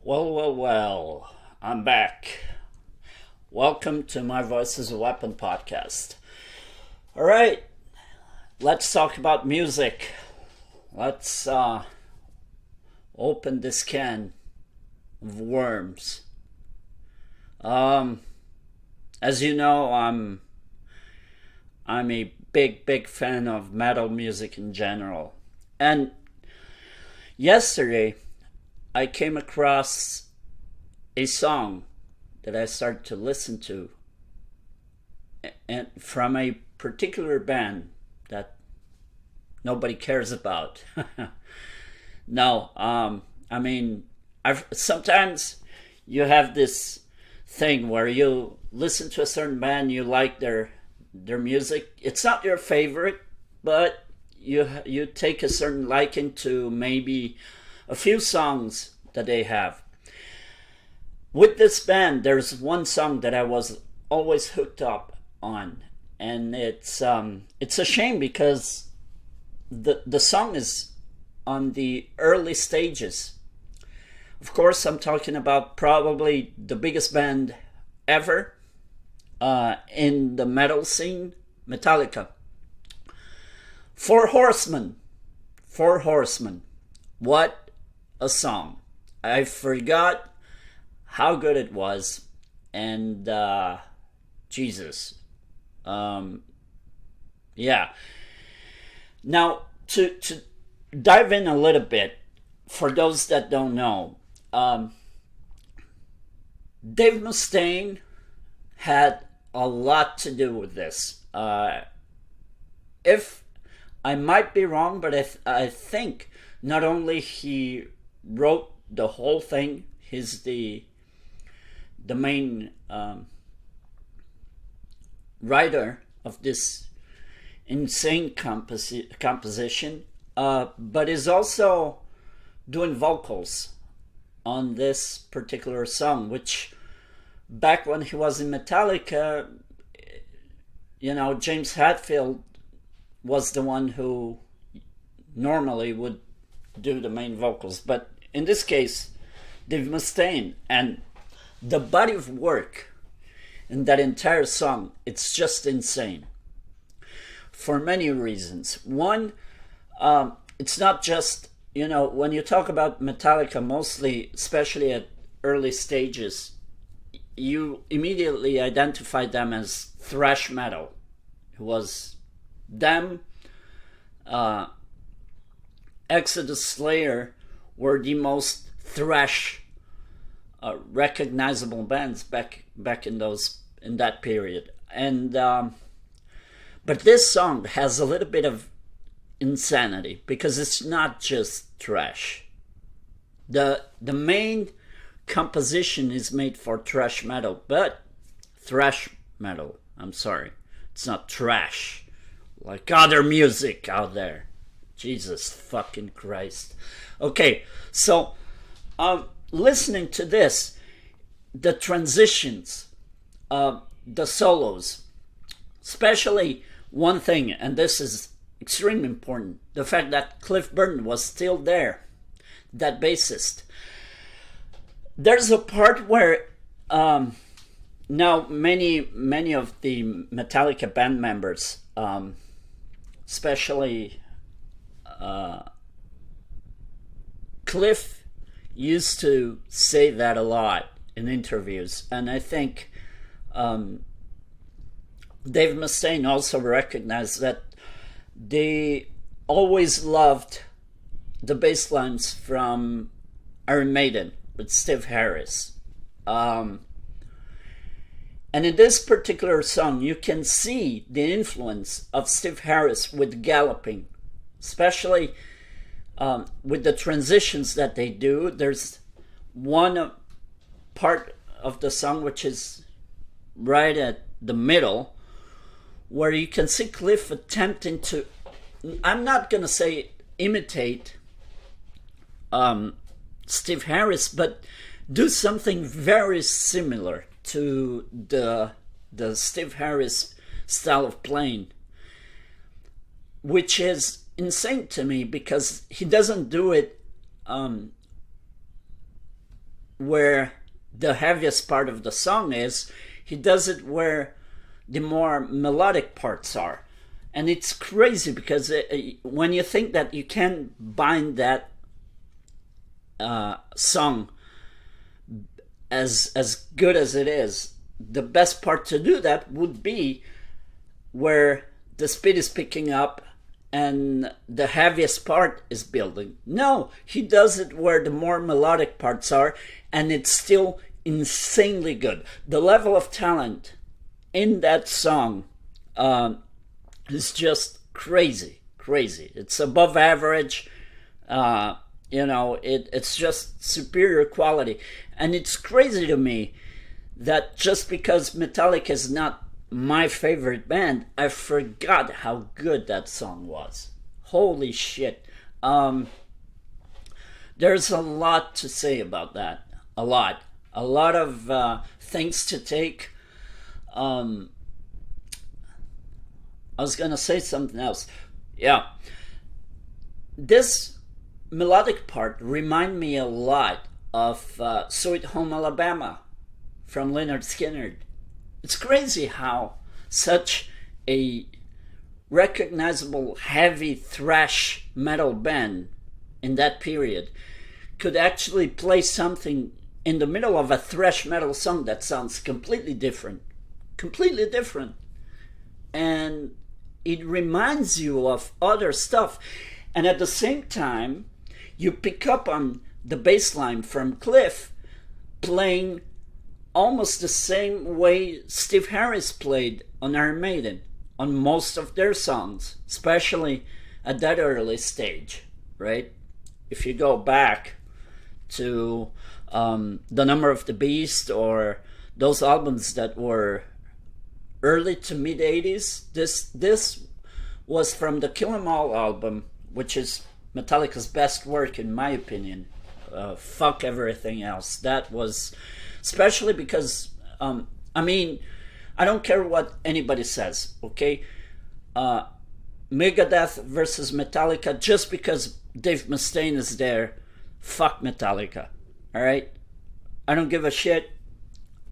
Well, I'm back. Welcome to my Voice is a Weapon podcast. All right, let's talk about music. Let's open this can of worms. As you know, I'm a big fan of metal music in general. And yesterday, I came across a song that I started to listen to, and from a particular band that nobody cares about. No, sometimes you have this thing where you listen to a certain band, you like their music. It's not your favorite, but you take a certain liking to maybe a few songs that they have. With this band, there's one song that I was always hooked up on, and it's a shame because the song is on the early stages. Of course, I'm talking about probably the biggest band ever in the metal scene, Metallica. Four Horsemen. What a song. I forgot how good it was, and Jesus. Yeah. Now, to dive in a little bit, for those that don't know, Dave Mustaine had a lot to do with this. If I might be wrong, but I think not only he wrote the whole thing, he's the main writer of this insane composition, but is also doing vocals on this particular song, which back when he was in Metallica, James Hetfield was the one who normally would do the main vocals, but in this case, Dave Mustaine. And the body of work in that entire song, it's just insane for many reasons. One, it's not just, when you talk about Metallica, mostly, especially at early stages, you immediately identify them as thrash metal. It was them, Exodus, Slayer were the most thrash recognizable bands back in that period. And but this song has a little bit of insanity because it's not just thrash. The main composition is made for thrash metal, but thrash metal, I'm sorry, it's not trash like other music out there. Jesus fucking Christ. Okay, so listening to this, the transitions, the solos, especially one thing, and this is extremely important, the fact that Cliff Burton was still there, that bassist. There's a part where now many of the Metallica band members, especially Cliff, used to say that a lot in interviews, and I think Dave Mustaine also recognized that they always loved the bass lines from Iron Maiden with Steve Harris. And in this particular song, you can see the influence of Steve Harris with galloping, especially with the transitions that they do. There's one part of the song which is right at the middle where you can see Cliff attempting to, I'm not going to say imitate Steve Harris, but do something very similar to the Steve Harris style of playing, which is insane to me because he doesn't do it where the heaviest part of the song is. He does it where the more melodic parts are. And it's crazy because when you think that you can bind that song as good as it is, the best part to do that would be where the speed is picking up and the heaviest part is building. No, he does it where the more melodic parts are, and it's still insanely good. The level of talent in that song is just crazy. It's above average. It's just superior quality. And it's crazy to me that just because Metallica is not my favorite band, I forgot how good that song was. Holy shit. There's a lot to say about that. A lot of things to take. I was gonna say something else. Yeah. This melodic part remind me a lot of Sweet Home Alabama from Lynyrd Skynyrd. It's crazy how such a recognizable heavy thrash metal band in that period could actually play something in the middle of a thrash metal song that sounds completely different. And it reminds you of other stuff. And at the same time, you pick up on the bass line from Cliff playing almost the same way Steve Harris played on Iron Maiden on most of their songs, especially at that early stage, right? If you go back to The Number of the Beast or those albums that were early to mid 80s, this was from the Kill 'Em All album, which is Metallica's best work in my opinion. Fuck everything else. That was, especially because I don't care what anybody says, okay? Megadeth versus Metallica, just because Dave Mustaine is there, fuck Metallica, all right? I don't give a shit.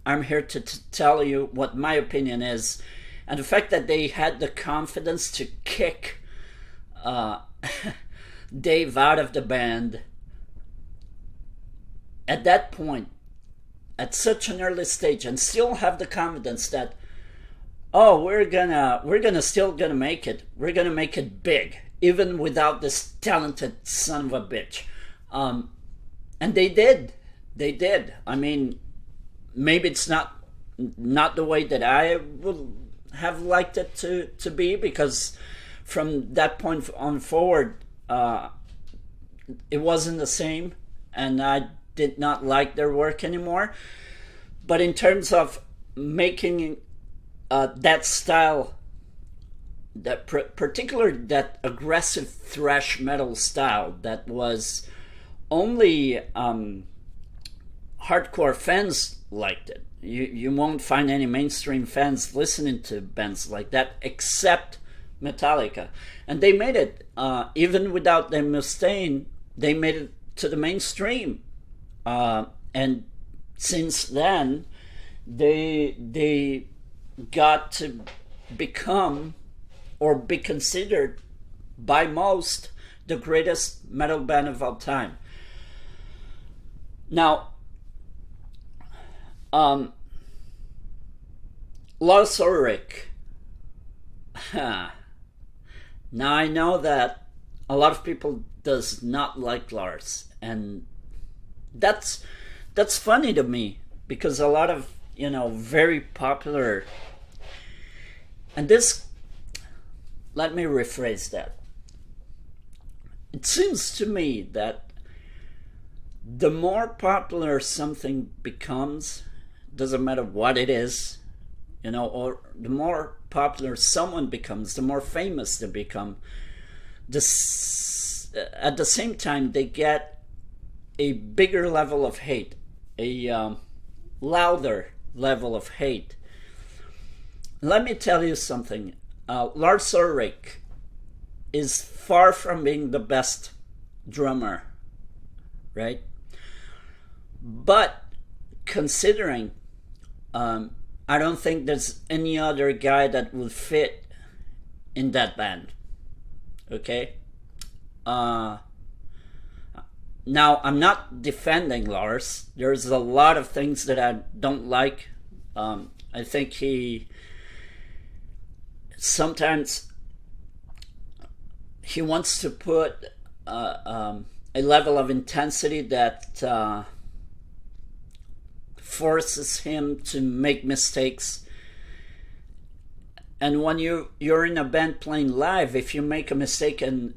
I'm here to tell you what my opinion is. And the fact that they had the confidence to kick Dave out of the band at that point, at such an early stage, and still have the confidence that, oh, we're still gonna make it. We're gonna make it big, even without this talented son of a bitch. And they did. I mean, maybe it's not the way that I would have liked it to be, because from that point on forward, it wasn't the same, and I did not like their work anymore. But in terms of making that style, that particular, that aggressive thrash metal style that was only hardcore fans liked it. You won't find any mainstream fans listening to bands like that except Metallica. And they made it, even without Dave Mustaine, they made it to the mainstream. And since then, they got to become, or be considered by most, the greatest metal band of all time. Now, Lars Ulrich. Now I know that a lot of people does not like Lars, and that's funny to me, because a lot of very popular, and this, let me rephrase that. It seems to me that the more popular something becomes, doesn't matter what it is, or the more popular someone becomes, the more famous they become, at the same time they get a bigger level of hate, a louder level of hate. Let me tell you something. Lars Ulrich is far from being the best drummer, right? But considering, I don't think there's any other guy that would fit in that band. Okay? Now, I'm not defending Lars. There's a lot of things that I don't like. I think sometimes he wants to put a level of intensity that forces him to make mistakes. And when you're in a band playing live, if you make a mistake and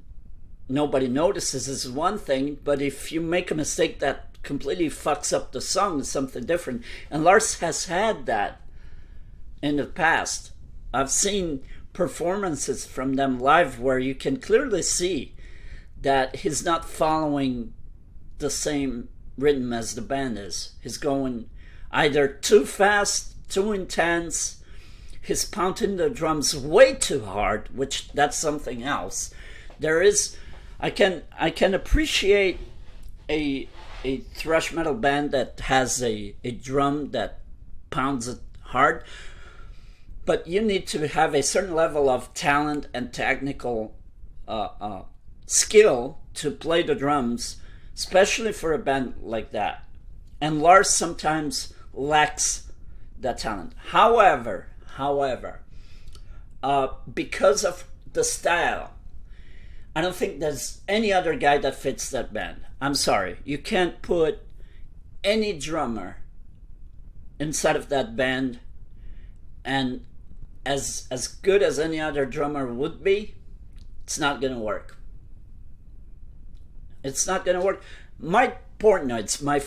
nobody notices, is one thing, but if you make a mistake that completely fucks up the song, it's something different. And Lars has had that in the past. I've seen performances from them live where you can clearly see that he's not following the same rhythm as the band is. He's going either too fast, too intense. He's pounding the drums way too hard, which that's something else. I can appreciate a thrash metal band that has a drum that pounds it hard, but you need to have a certain level of talent and technical skill to play the drums, especially for a band like that. And Lars sometimes lacks that talent. However, because of the style, I don't think there's any other guy that fits that band. I'm sorry. You can't put any drummer inside of that band, and as good as any other drummer would be, it's not going to work. It's not going to work. Mike Portnoy's my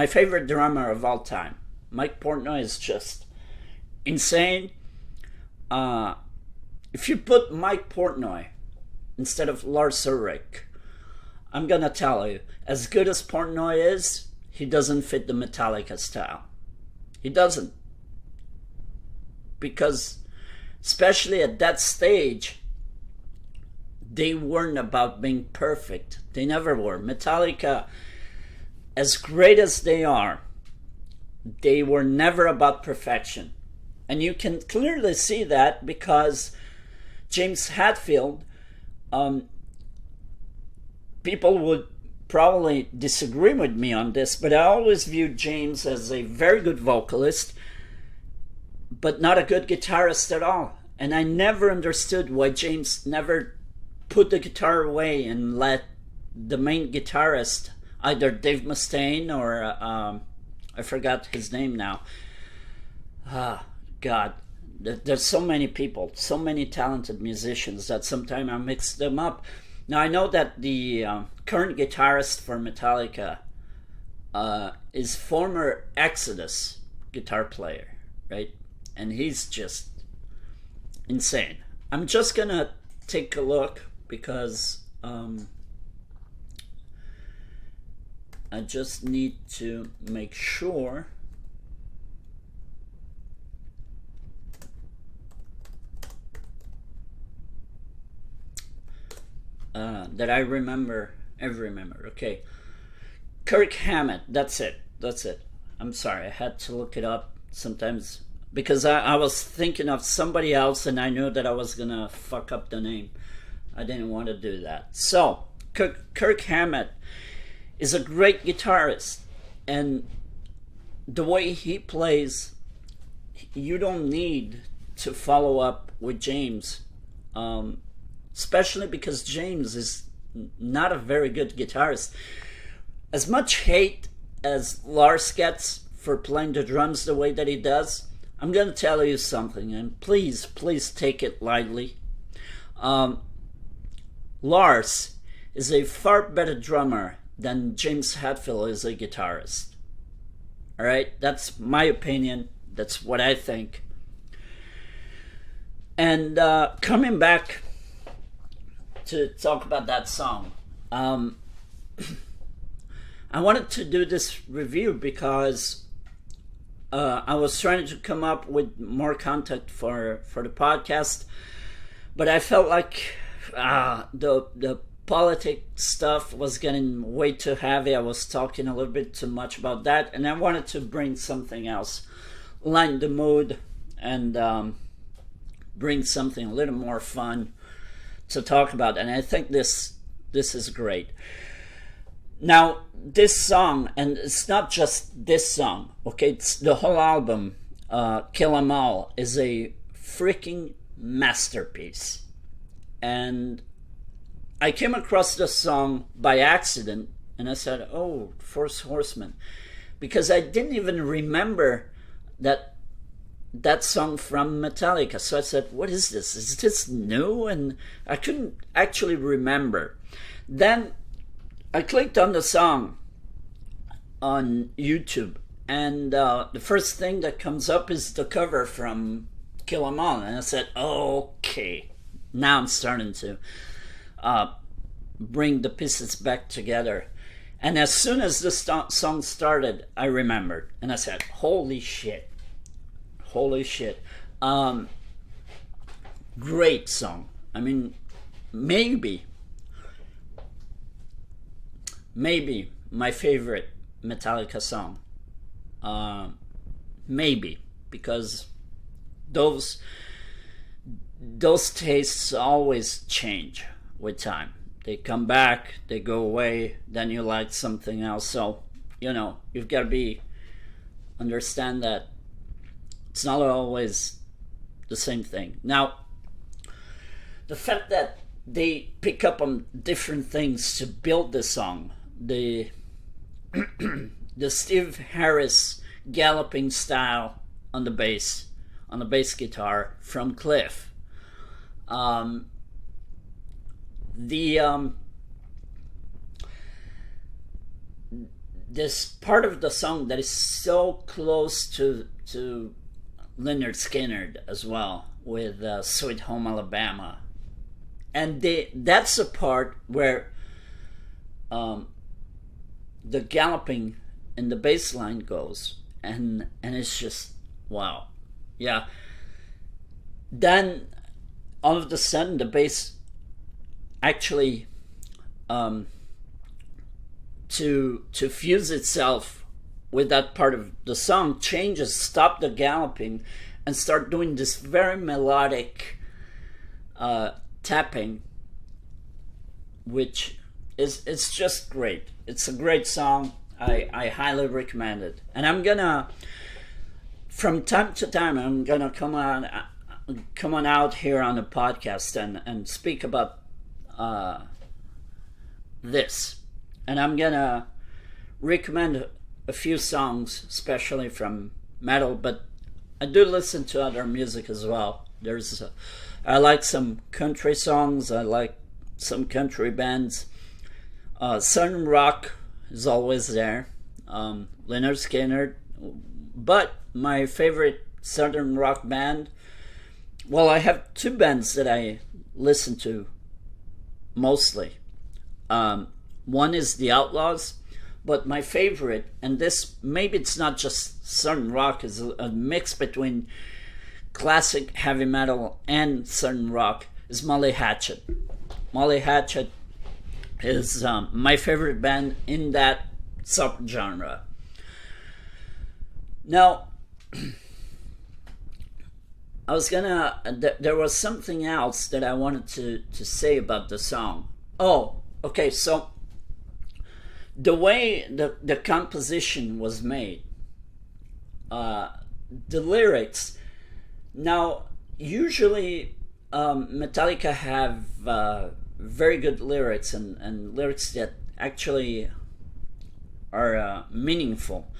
favorite drummer of all time. Mike Portnoy is just insane. If you put Mike Portnoy instead of Lars Ulrich, I'm going to tell you, as good as Portnoy is, he doesn't fit the Metallica style. He doesn't. Because, especially at that stage, they weren't about being perfect. They never were. Metallica, as great as they are, they were never about perfection. And you can clearly see that because James Hetfield, people would probably disagree with me on this, but I always viewed James as a very good vocalist, but not a good guitarist at all. And I never understood why James never put the guitar away and let the main guitarist, either Dave Mustaine or I forgot his name now. God, there's so many people, so many talented musicians that sometimes I mix them up. Now I know that the current guitarist for Metallica is former Exodus guitar player, right? And he's just insane. I'm just gonna take a look because I just need to make sure that I remember every member. Okay, Kirk Hammett. That's it. I'm sorry, I had to look it up sometimes because I was thinking of somebody else and I knew that I was gonna fuck up the name. I didn't want to do that. So Kirk Hammett is a great guitarist, and the way he plays, you don't need to follow up with James, especially because James is not a very good guitarist. As much hate as Lars gets for playing the drums the way that he does, I'm going to tell you something, and please take it lightly. Lars is a far better drummer than James Hetfield is a guitarist. Alright? That's my opinion. That's what I think. And coming back to talk about that song, I wanted to do this review because I was trying to come up with more content for the podcast, but I felt like the politics stuff was getting way too heavy. I was talking a little bit too much about that, and I wanted to bring something else, lighten the mood, and bring something a little more fun to talk about. And I think this is great. Now, this song, and it's not just this song, okay? It's the whole album, Kill 'Em All, is a freaking masterpiece. And I came across this song by accident, and I said, oh, Four Horsemen, because I didn't even remember that song from Metallica. So I said, what is this? Is this new? And I couldn't actually remember. Then I clicked on the song on YouTube, and the first thing that comes up is the cover from Kill 'Em All. And I said, okay, now I'm starting to bring the pieces back together. And as soon as the song started, I remembered, and I said, holy shit. Great song. I mean, maybe my favorite Metallica song. Maybe, because those tastes always change with time. They come back, they go away, then you like something else. So, you've got to understand that it's not always the same thing. Now, the fact that they pick up on different things to build the song, the Steve Harris galloping style on the bass guitar from Cliff, this part of the song that is so close to Lynyrd Skynyrd as well, with Sweet Home Alabama, and that's the part where the galloping in the bass line goes, and it's just wow. Yeah. Then all of a sudden the bass actually to fuse itself with that part of the song changes, stop the galloping, and start doing this very melodic tapping, which it's just great. It's a great song. I highly recommend it. And I'm gonna, from time to time, I'm gonna come on out here on the podcast and speak about this. And I'm gonna recommend a few songs, especially from metal, but I do listen to other music as well. I like some country songs. I like some country bands. Southern rock is always there. Lynyrd Skynyrd. But my favorite Southern rock band, well, I have two bands that I listen to mostly. One is The Outlaws, but my favorite, and this, maybe it's not just Southern rock, is a mix between classic heavy metal and Southern rock, is Molly Hatchet. Molly Hatchet is my favorite band in that subgenre. Now, there was something else that I wanted to say about the song. Oh, okay, so the way the composition was made, the lyrics. Now, usually Metallica have very good lyrics and lyrics that actually are meaningful.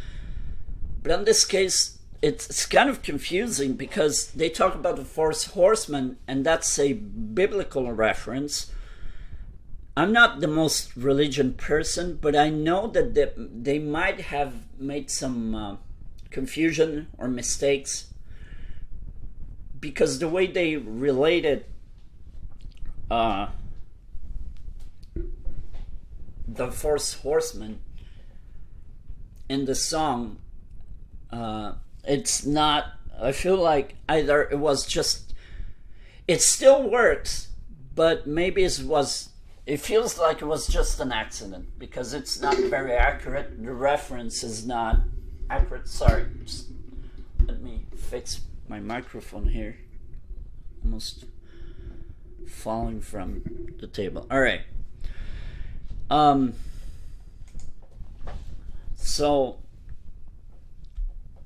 But in this case, it's kind of confusing because they talk about the Four Horsemen, and that's a biblical reference. I'm not the most religion person, but I know that they might have made some confusion or mistakes, because the way they related the Four Horsemen in the song, it's not, I feel like either it was just, it still works, but maybe it it feels like it was just an accident because it's not very accurate. The reference is not accurate. Sorry, just let me fix my microphone here. Almost falling from the table. All right. So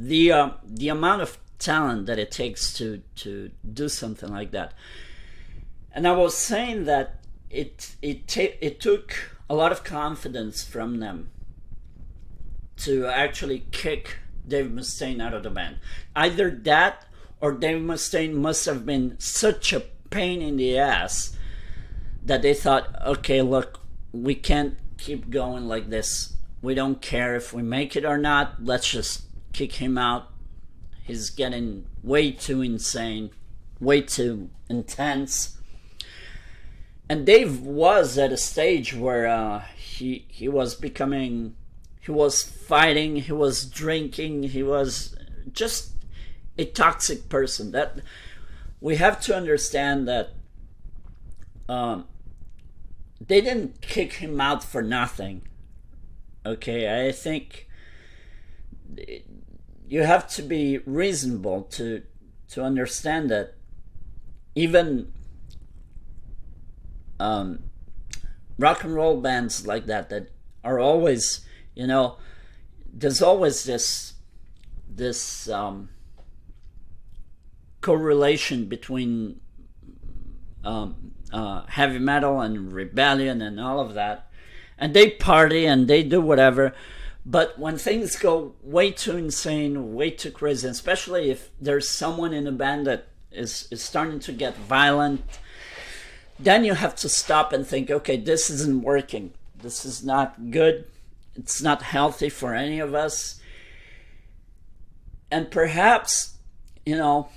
the amount of talent that it takes to do something like that, and I was saying that it took a lot of confidence from them to actually kick Dave Mustaine out of the band. Either that, or Dave Mustaine must have been such a pain in the ass that they thought, okay, look, we can't keep going like this. We don't care if we make it or not. Let's just kick him out. He's getting way too insane, way too intense. And Dave was at a stage where he was becoming, he was fighting, he was drinking, he was just a toxic person. That we have to understand that they didn't kick him out for nothing. Okay, I think you have to be reasonable to understand that even rock and roll bands like that are always, you know, there's always this correlation between heavy metal and rebellion and all of that, and they party and they do whatever, but when things go way too insane, way too crazy, especially if there's someone in a band that is starting to get violent, then you have to stop and think, okay, this isn't working, this is not good, it's not healthy for any of us. And perhaps, you know,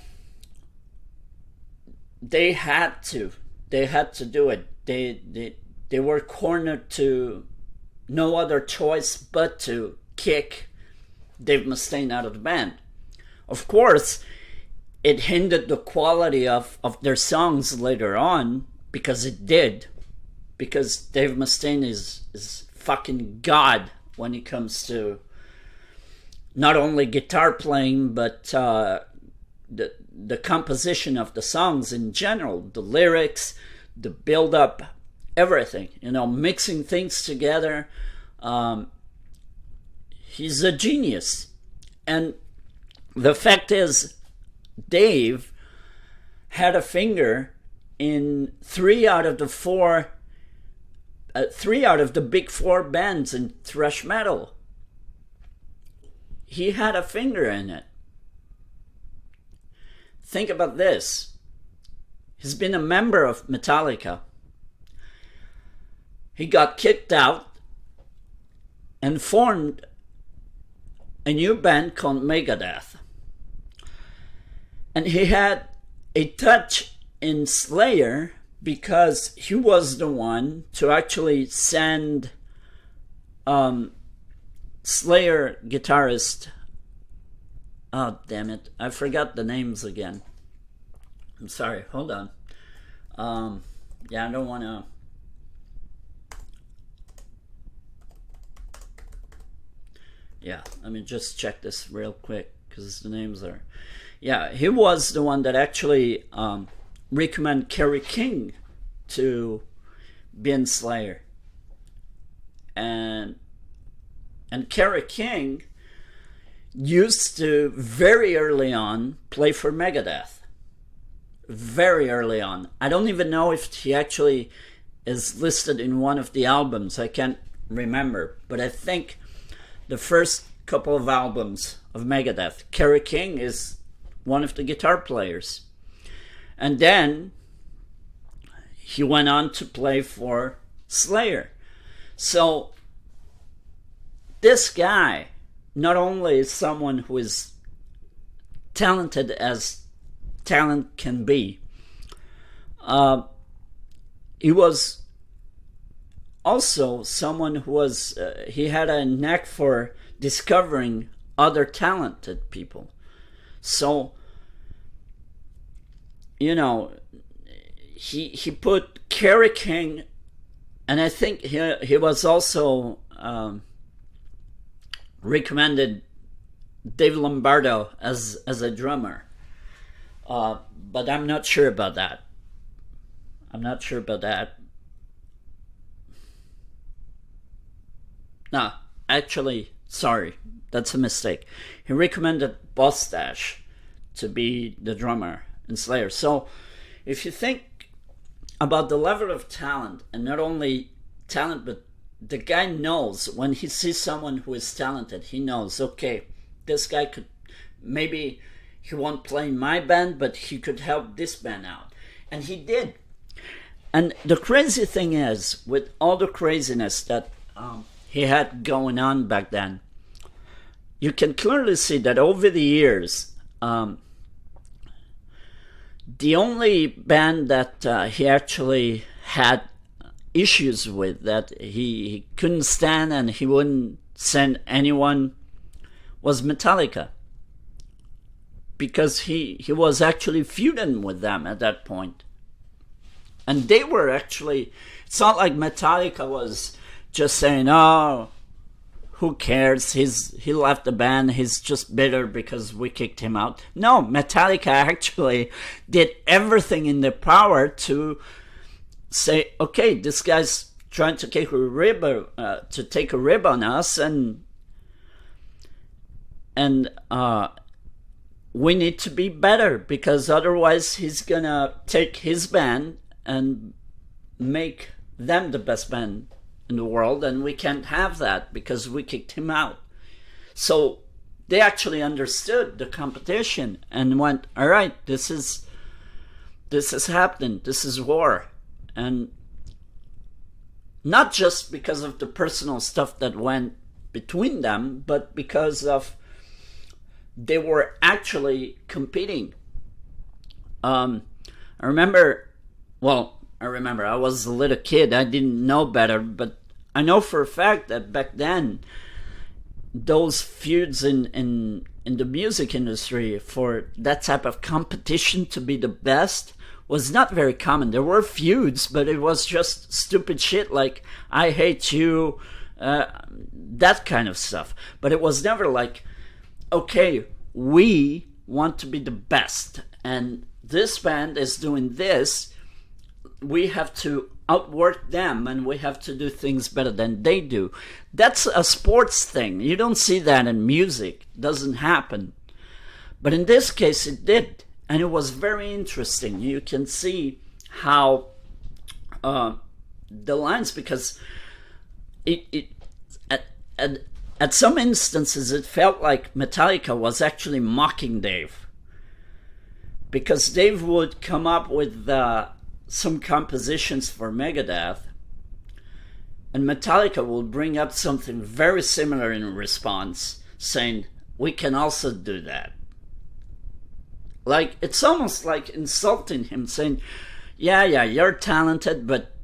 they had to do it. They were cornered to no other choice but to kick Dave Mustaine out of the band. Of course, it hindered the quality of their songs later on, because it did. Because Dave Mustaine is fucking God when it comes to not only guitar playing, but the composition of the songs in general, the lyrics, the build-up, everything, you know, mixing things together. He's a genius. And the fact is, Dave had a finger in three out of the big four bands in thrash metal. He had a finger in it. Think about this. He's been a member of Metallica. He got kicked out and formed a new band called Megadeth. And he had a touch in Slayer because he was the one to actually send Slayer guitarist, oh damn it, I forgot the names again. I'm sorry, hold on. Yeah, I don't want to. Yeah, let me just check this real quick because the names are. Yeah, he was the one that actually recommended Kerry King to be in Slayer. And Kerry King used to, very early on, play for Megadeth. Very early on. I don't even know if he actually is listed in one of the albums. I can't remember. But I think the first couple of albums of Megadeth, Kerry King is one of the guitar players. And then he went on to play for Slayer. So this guy not only is someone who is talented as talent can be, he was also someone who was, he had a knack for discovering other talented people. So, you know, he put Kerry King And I think he was also recommended Dave Lombardo as a drummer. But I'm not sure about that. No, actually, sorry, that's a mistake. He recommended Mustaine to be the drummer in Slayer. So if you think about the level of talent, and not only talent, but the guy knows when he sees someone who is talented, he knows, okay, this guy could, maybe he won't play in my band, but he could help this band out. And he did. And the crazy thing is, with all the craziness that he had going on back then, you can clearly see that over the years, the only band that he actually had issues with, that he couldn't stand and he wouldn't send anyone, was Metallica. Because he was actually feuding with them at that point. And they were actually, it's not like Metallica was just saying, oh, who cares, he left the band, he's just bitter because we kicked him out. No, Metallica actually did everything in their power to say, okay, this guy's trying to take a rib on us, and we need to be better, because otherwise he's gonna take his band and make them the best band in the world, and we can't have that because we kicked him out. So they actually understood the competition and went, all right, this is happening, this is war. And not just because of the personal stuff that went between them, but because of they were actually competing. I remember, I was a little kid, I didn't know better, but I know for a fact that back then, those feuds in the music industry for that type of competition to be the best was not very common. There were feuds, but it was just stupid shit like, I hate you, that kind of stuff. But it was never like, okay, we want to be the best, and this band is doing this, we have to outwork them, and we have to do things better than they do. That's a sports thing. You don't see that in music. It doesn't happen. But in this case, it did. And it was very interesting. You can see how the lines, because at some instances, it felt like Metallica was actually mocking Dave. Because Dave would come up with some compositions for Megadeth, and Metallica will bring up something very similar in response, saying, we can also do that. Like, it's almost like insulting him, saying, yeah, you're talented, but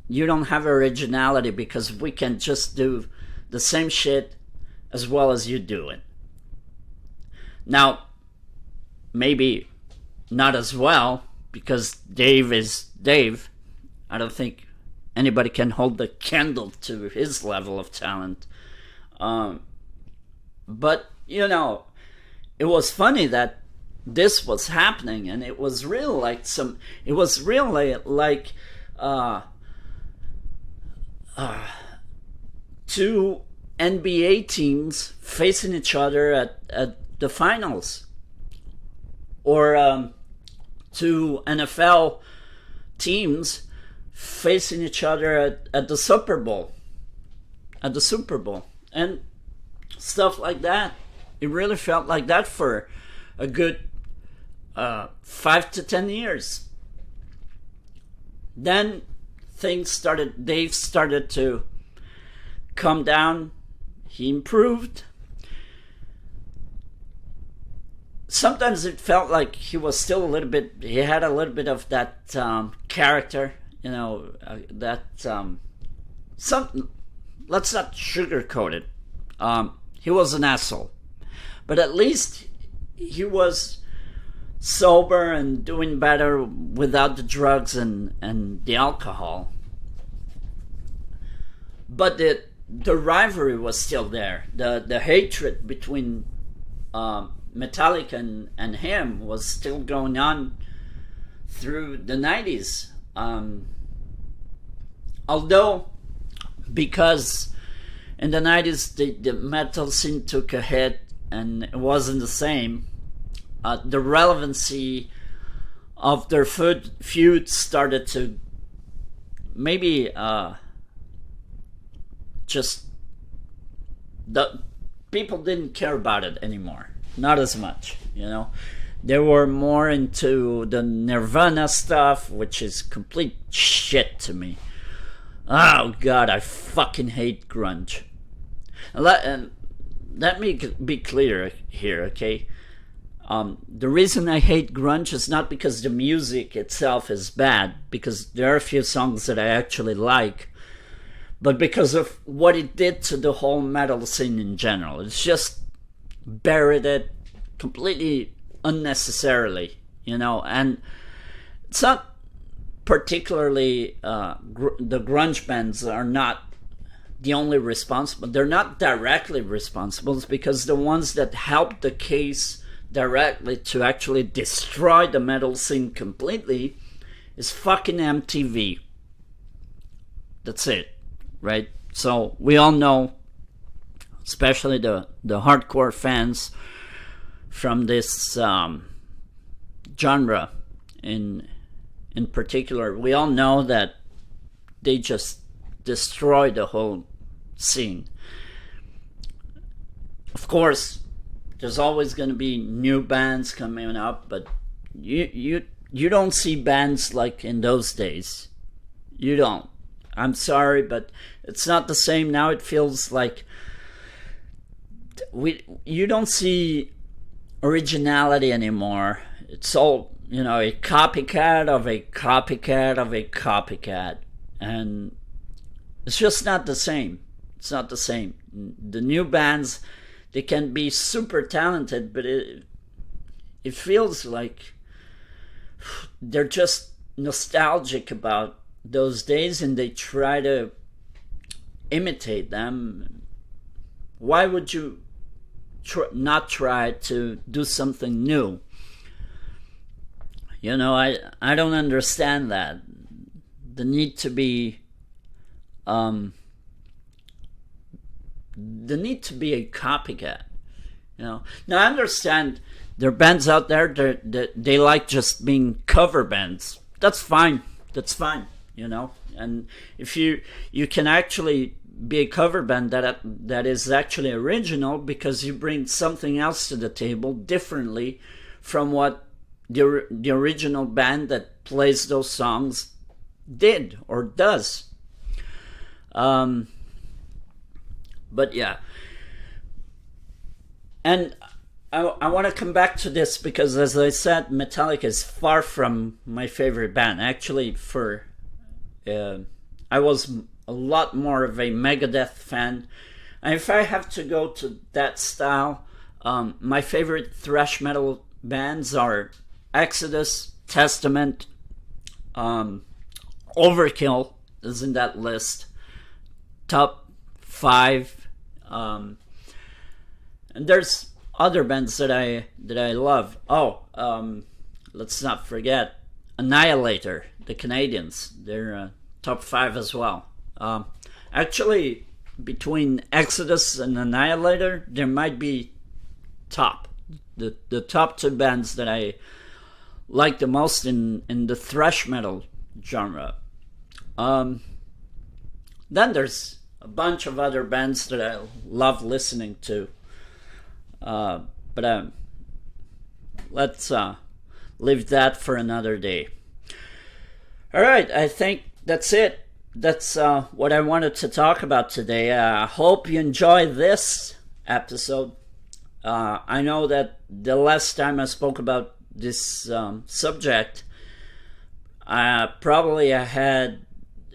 you don't have originality because we can just do the same shit as well as you do it. Now, maybe not as well, because Dave is Dave. I don't think anybody can hold the candle to his level of talent. But, you know, it was funny that this was happening, and it was really like two NBA teams facing each other at the finals, or two NFL teams facing each other at the Super Bowl, and stuff like that. It really felt like that for a good 5 to 10 years. Then Dave started to come down. He improved. Sometimes it felt like he was still he had a little bit of that character, you know, let's not sugarcoat it. He was an asshole. But at least he was sober and doing better without the drugs and the alcohol. but the rivalry was still there. The hatred between Metallica and him was still going on through the 90s. Although, because in the 90s the metal scene took a hit and it wasn't the same, the relevancy of their feud started to maybe just the people didn't care about it anymore, not as much, you know. They were more into the Nirvana stuff, which is complete shit to me. Oh god, I fucking hate grunge. And let me be clear here, okay? The reason I hate grunge is not because the music itself is bad, because there are a few songs that I actually like, but because of what it did to the whole metal scene in general. It's just buried it completely unnecessarily, you know. And it's not particularly the grunge bands are not the only responsible. They're not directly responsible. It's because the ones that helped the case directly to actually destroy the metal scene completely is fucking MTV. That's it, right? So we all know, especially the hardcore fans from this genre in particular, we all know that they just destroyed the whole scene. Of course, there's always going to be new bands coming up, but you don't see bands like in those days. You don't. I'm sorry, but it's not the same now. It feels like you don't see originality anymore. It's all, you know, a copycat of a copycat of a copycat, and it's just not the same. It's not the same. The new bands, they can be super talented, but it feels like they're just nostalgic about those days and they try to imitate them. Why would you not try to do something new? You know, I don't understand that. The need to be a copycat, you know. Now I understand there are bands out there that they like just being cover bands. That's fine, you know. And if you can actually be a cover band that is actually original, because you bring something else to the table differently from what the original band that plays those songs did or does. But yeah, and I want to come back to this because, as I said, Metallica is far from my favorite band. Actually, I was a lot more of a Megadeth fan. And if I have to go to that style, my favorite thrash metal bands are Exodus, Testament, Overkill is in that list. Top 5. And there's other bands that I love. Let's not forget Annihilator, the Canadians. They're top 5 as well. Actually, between Exodus and Annihilator, there might be the top 2 bands that I like the most in the thrash metal genre. Then there's a bunch of other bands that I love listening to. But let's leave that for another day. Alright, I think that's it. That's what I wanted to talk about today. I hope you enjoy this episode. I know that the last time I spoke about this subject,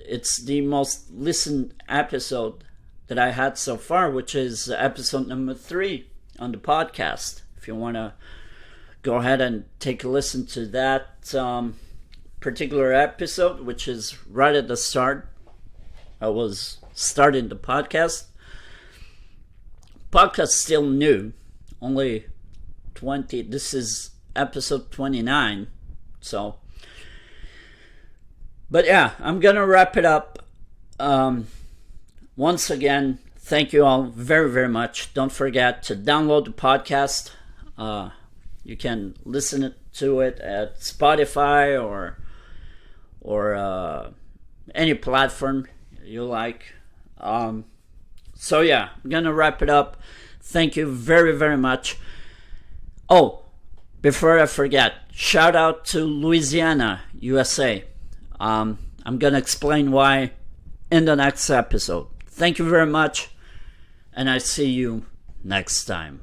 it's the most listened episode that I had so far, which is episode number 3 on the podcast. If you want to go ahead and take a listen to that particular episode, which is right at the start. I was starting the podcast. Podcast still new, only 20. This is episode 29. So, but yeah, I'm gonna wrap it up. Once again, thank you all very, very much. Don't forget to download the podcast. You can listen to it at Spotify or any platform you like. So yeah, I'm gonna wrap it up. Thank you very, very much. Oh, before I forget, shout out to Louisiana, USA. I'm gonna explain why in the next episode. Thank you very much, and I see you next time.